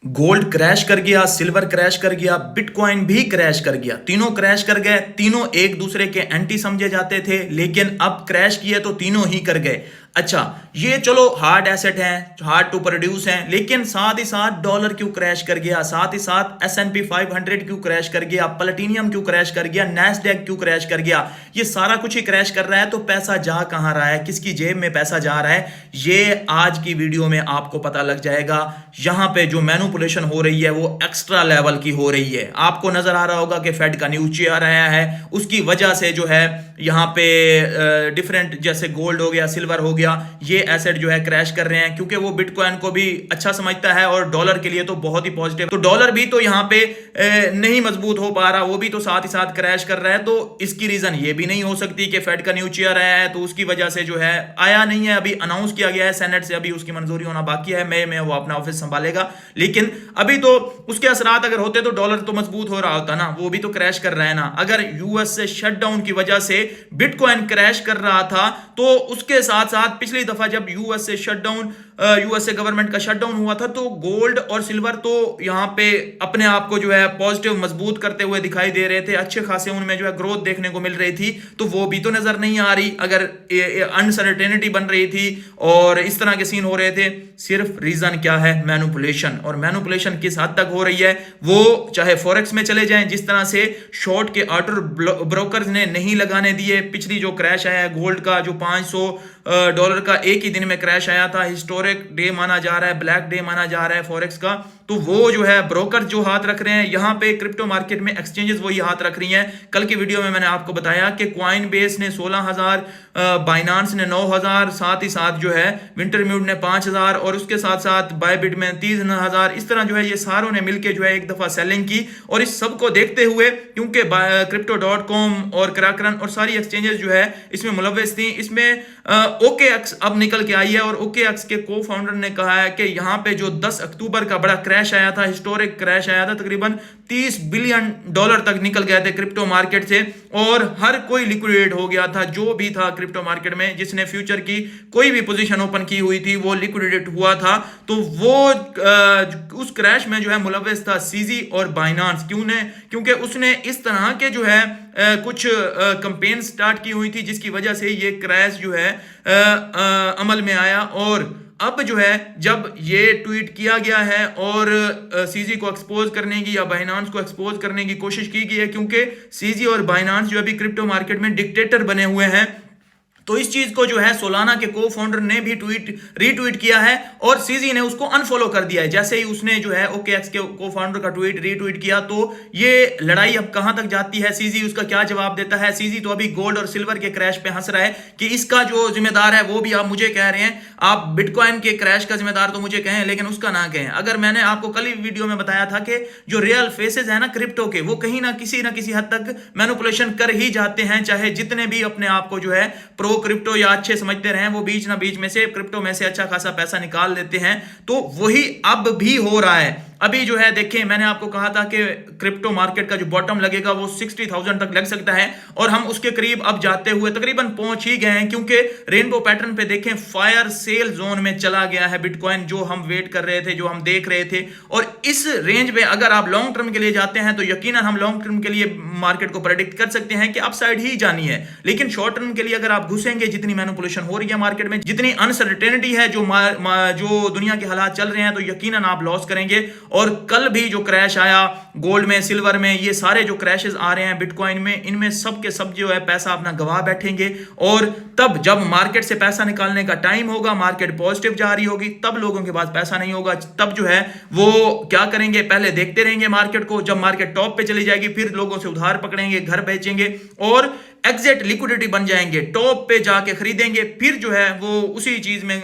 Gold crash कर गया, silver crash कर गया, बिटकॉइन भी क्रैश कर गया। तीनों क्रैश कर गए। तीनों एक दूसरे के एंटी समझे जाते थे, लेकिन अब क्रैश किए तो तीनों ही कर गए। अच्छा, ये चलो हार्ड एसेट हैं, हार्ड टू प्रोड्यूस हैं, लेकिन साथ ही साथ डॉलर क्यों क्रैश कर गया, साथ ही साथ S&P 500 क्यों क्रैश कर गया, प्लेटिनियम क्यों क्रैश कर गया, नैस्डैक क्यों क्रैश कर गया। ये सारा कुछ ही क्रैश कर रहा है। तो पैसा जा कहां रहा है, किसकी जेब में पैसा जा रहा है, ये आज की वीडियो में आपको पता लग जाएगा। यहां पे जो मैनिपुलेशन हो रही है वो एक्स्ट्रा लेवल की हो रही है। आपको नजर आ रहा होगा कि फेड का न्यूज आ रहा है, उसकी वजह से जो है यहां पे डिफरेंट जैसे गोल्ड हो गया, सिल्वर हो गया, ये एसेट जो है क्रैश कर रहे हैं, क्योंकि वो बिटकॉइन को भी अच्छा समझता है और डॉलर के लिए तो बहुत ही पॉजिटिव। तो डॉलर भी तो यहां पे नहीं मजबूत हो पा रहा, वो भी तो साथ ही साथ क्रैश कर रहा है। तो इसकी रीजन ये भी नहीं हो सकती कि फेड का न्यूज आ रहा है तो उसकी वजह से जो है आया नहीं है, अभी अनाउंस किया गया है सेनेट से, अभी उसकी मंजूरी होना बाकी है। मई में वो अपना ऑफिस संभालेगा, लेकिन अभी तो उसके असरात अगर होते तो डॉलर तो मजबूत हो रहा होता ना, वो भी तो क्रैश कर रहा है ना। अगर यूएस से शटडाउन की वजह से बिटकॉइन क्रैश कर रहा था तो उसके साथ साथ पिछली दफा जब यूएस से शटडाउन यूएस से गवर्नमेंट का शटडाउन हुआ था तो गोल्ड और सिल्वर तो यहां पे अपने आप को जो है पॉजिटिव मजबूत करते हुए दिखाई दे रहे थे, अच्छे खासे उनमें जो है ग्रोथ देखने को मिल रही थी। तो वो भी तो नजर नहीं आ रही, अगर अनसर्टेनिटी बन रही थी और इस तरह के सीन हो रहे थे। सिर्फ रीजन क्या है, मैनिपुलेशन। और मैनिपुलेशन किस हद तक हो रही है, वो चाहे फॉरेक्स में चले जाएं, जिस तरह से शॉर्ट के ऑर्डर ब्रोकर्स ने नहीं लगाने दिए। पिछली जो क्रैश आया गोल्ड का, जो $500 का एक ही दिन में क्रैश आया था, हिस्टोरिक डे माना जा रहा है, ब्लैक डे माना जा रहा है फॉरेक्स का। तो वो जो है ब्रोकर जो हाथ रख रहे हैं यहां पे क्रिप्टो मार्केट में, एक्सचेंजेस वही हाथ रख रही हैं। कल की वीडियो में मैंने आपको बताया कि क्वाइन बेस ने 16,000, बाइनांस ने 9,000, साथ ही साथ जो है विंटरम्यूट ने 5,000 और उसके साथ साथ बायबिट में 30,000। इस तरह जो है ये सारों ने मिलकर जो है एक दफा सेलिंग की। और इस सब को देखते हुए, क्योंकि crypto.com और क्रैकरन और सारी एक्सचेंजेस जो है इसमें मुलव्वस थी, इसमें OKX अब निकल के आई है। और OKX के को फाउंडर ने कहा है कि यहां पे जो 10 अक्टूबर का बड़ा क्रैश आया था, हिस्टोरिक क्रैश आया था, तकरीबन $30 बिलियन तक निकल गए थे क्रिप्टो मार्केट से और हर कोई लिक्विडेट हो गया था। जो भी था क्रिप्टो मार्केट में, जिसने फ्यूचर की कोई भी पोजीशन ओपन की हुई थी, वो लिक्विडेट हुआ था। तो वो उस क्रैश में जो है मुलव्वस था सीजी और बाइनांस। क्योंकि उसने इस तरह के जो है कुछ कैंपेन स्टार्ट की हुई थी, जिसकी वजह से ये क्रैश जो है अमल में आया। और अब जो है जब ये ट्वीट किया गया है और सीजी को एक्सपोज करने की या बाइनांस को एक्सपोज करने की कोशिश की गई है, क्योंकि सीजी और बाइनांस जो अभी क्रिप्टो मार्केट में डिक्टेटर बने हुए हैं, तो इस चीज को जो है सोलाना के को फाउंडर ने भी रीट्वीट किया है और सीजी ने उसको अनफॉलो कर दिया है। जैसे ही उसने जो है OKX के को फाउंडर का ट्वीट रीट्वीट किया तो ये लड़ाई अब कहां तक जाती है, सीजी उसका क्या जवाब देता है। सीजी तो अभी गोल्ड और सिल्वर के क्रैश पे हंस रहा है कि इसका जो जिम्मेदार है वो भी आप मुझे कह रहे हैं, आप बिटकॉइन के क्रैश का जिम्मेदार तो मुझे कहें लेकिन उसका ना कहें। अगर मैंने आपको कल ही वीडियो में बताया था कि जो रियल फेसेस है ना क्रिप्टो के, वो कहीं ना किसी हद तक मैनिपुलेशन कर ही जाते हैं, चाहे जितने भी अपने आप को जो है प्रो क्रिप्टो या अच्छे समझते रहे, वो बीच ना बीच में से क्रिप्टो में से अच्छा खासा पैसा निकाल लेते हैं। तो वही अब भी हो रहा है। अभी जो है देखें, मैंने आपको कहा था कि क्रिप्टो मार्केट का जो बॉटम लगेगा वो 60,000 तक लग सकता है और हम उसके करीब अब जाते हुए तकरीबन पहुंच ही गए हैं, क्योंकि रेनबो पैटर्न पे देखें फायर सेल जोन में चला गया है बिटकॉइन, जो हम वेट कर रहे थे, जो हम देख रहे थे। और इस रेंज में अगर आप लॉन्ग टर्म के लिए जाते हैं तो यकीनन हम लॉन्ग टर्म के लिए मार्केट को प्रेडिक्ट कर सकते हैं कि अपसाइड ही जानी है। लेकिन शॉर्ट टर्म के लिए अगर आप घुसेंगे, जितनी मैनिपुलेशन हो रही है मार्केट में, जितनी अनसर्टेनिटी है, जो दुनिया के हालात चल रहे हैं, तो यकीनन आप लॉस करेंगे। और कल भी जो क्रैश आया गोल्ड में, सिल्वर में, ये सारे जो क्रैशेस आ रहे हैं बिटकॉइन में, इनमें सब के सब जो है पैसा अपना गवा बैठेंगे। और तब जब मार्केट से पैसा निकालने का टाइम होगा, मार्केट पॉजिटिव जा रही होगी, तब लोगों के पास पैसा नहीं होगा। तब जो है वो क्या करेंगे, पहले देखते रहेंगे मार्केट को, जब मार्केट टॉप पे चली जाएगी फिर लोगों से उधार पकड़ेंगे, घर बेचेंगे और एग्जैक्ट लिक्विडिटी बन जाएंगे, टॉप पे जाके खरीदेंगे, फिर जो है वो उसी चीज में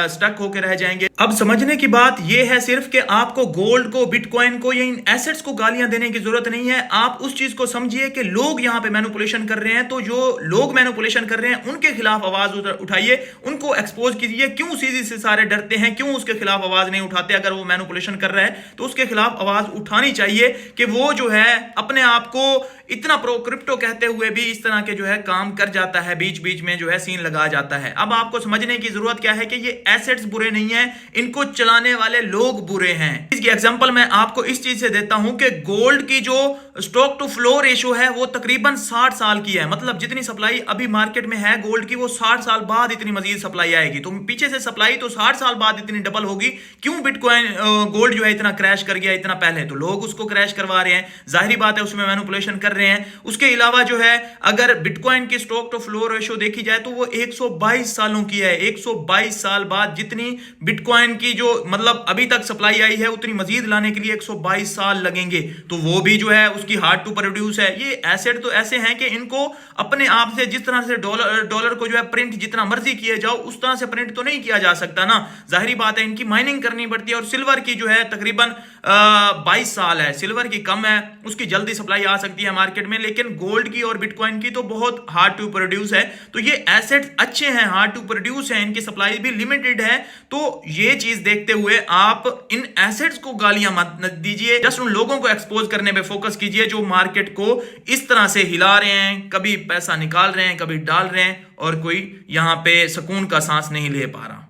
स्टक होकर रह जाएंगे। अब समझने की बात यह है सिर्फ कि आपको गोल्ड को, बिटकॉइन को या इन एसेट्स को गालियां देने की जरूरत नहीं है। आप उस चीज को समझिए कि लोग यहां पे मैनिपुलेशन कर रहे हैं, तो जो लोग मैनिपुलेशन कर रहे हैं उनके खिलाफ आवाज उठाइए, उनको एक्सपोज कीजिए। क्यों सीजी से सारे डरते हैं, क्यों उसके खिलाफ आवाज नहीं उठाते? अगर वो मैनिपुलेशन कर रहा है तो उसके खिलाफ आवाज उठानी चाहिए कि वो जो है अपने आप को इतना प्रो क्रिप्टो कहते हुए भी इस तरह के जो है काम कर जाता है, बीच बीच में जो है सीन लगा जाता है। अब आपको समझने की जरूरत क्या है कि ये एसेट्स बुरे नहीं है, इनको चलाने वाले लोग बुरे हैं। इसकी एग्जांपल मैं आपको इस चीज से देता हूं कि गोल्ड की जो स्टॉक टू फ्लो रेशियो है वो तकरीबन 60 साल की है। मतलब जितनी सप्लाई अभी मार्केट में है गोल्ड की, वो 60 साल बाद इतनी मजीद सप्लाई आएगी। तो पीछे से सप्लाई तो 60 साल बाद इतनी डबल होगी। क्यों बिटकॉइन गोल्ड जो है इतना क्रैश कर गया इतना पहले? तो लोग उसको क्रैश करवा रहे हैं, जाहिर बात है उसमें मैनिपुलेशन कर रहे हैं। उसके अलावा जो है अगर बिटकॉइन की स्टॉक टू फ्लो रेशियो देखी जाए तो वो 122 सालों की है। 122 साल बाद जितनी बिटकॉइन की जो मतलब अभी तक सप्लाई आई है उतनी मजीद लाने के लिए 122 साल लगेंगे। तो वो भी जो है उसकी हार्ड टू प्रोड्यूस है। ये एसेट तो ऐसे हैं कि इनको अपने आप से जिस तरह से डॉलर को जो है प्रिंट जितना मर्जी किए जाओ उस तरह से प्रिंट तो नहीं किया जा सकता ना, जाहिर बात है इनकी माइनिंग करनी पड़ती है। और सिल्वर की जो है तकरीबन 22 साल है, सिल्वर की कम है, उसकी जल्दी सप्लाई आ सकती है मार्केट में, लेकिन गोल्ड की और बिटकॉइन की तो बहुत हार्ड टू प्रोड्यूस है। तो ये एसेट्स अच्छे हैं, हार्ड टू प्रोड्यूस है, इनकी सप्लाई भी लिमिटेड है। तो ये चीज देखते हुए आप इन एसेट्स को गालियां मत दीजिए, जस्ट उन लोगों को एक्सपोज करने पे फोकस कीजिए जो मार्केट को इस तरह से हिला रहे हैं, कभी पैसा निकाल रहे हैं, कभी डाल रहे हैं और कोई यहां पे सुकून का सांस नहीं ले पा रहा।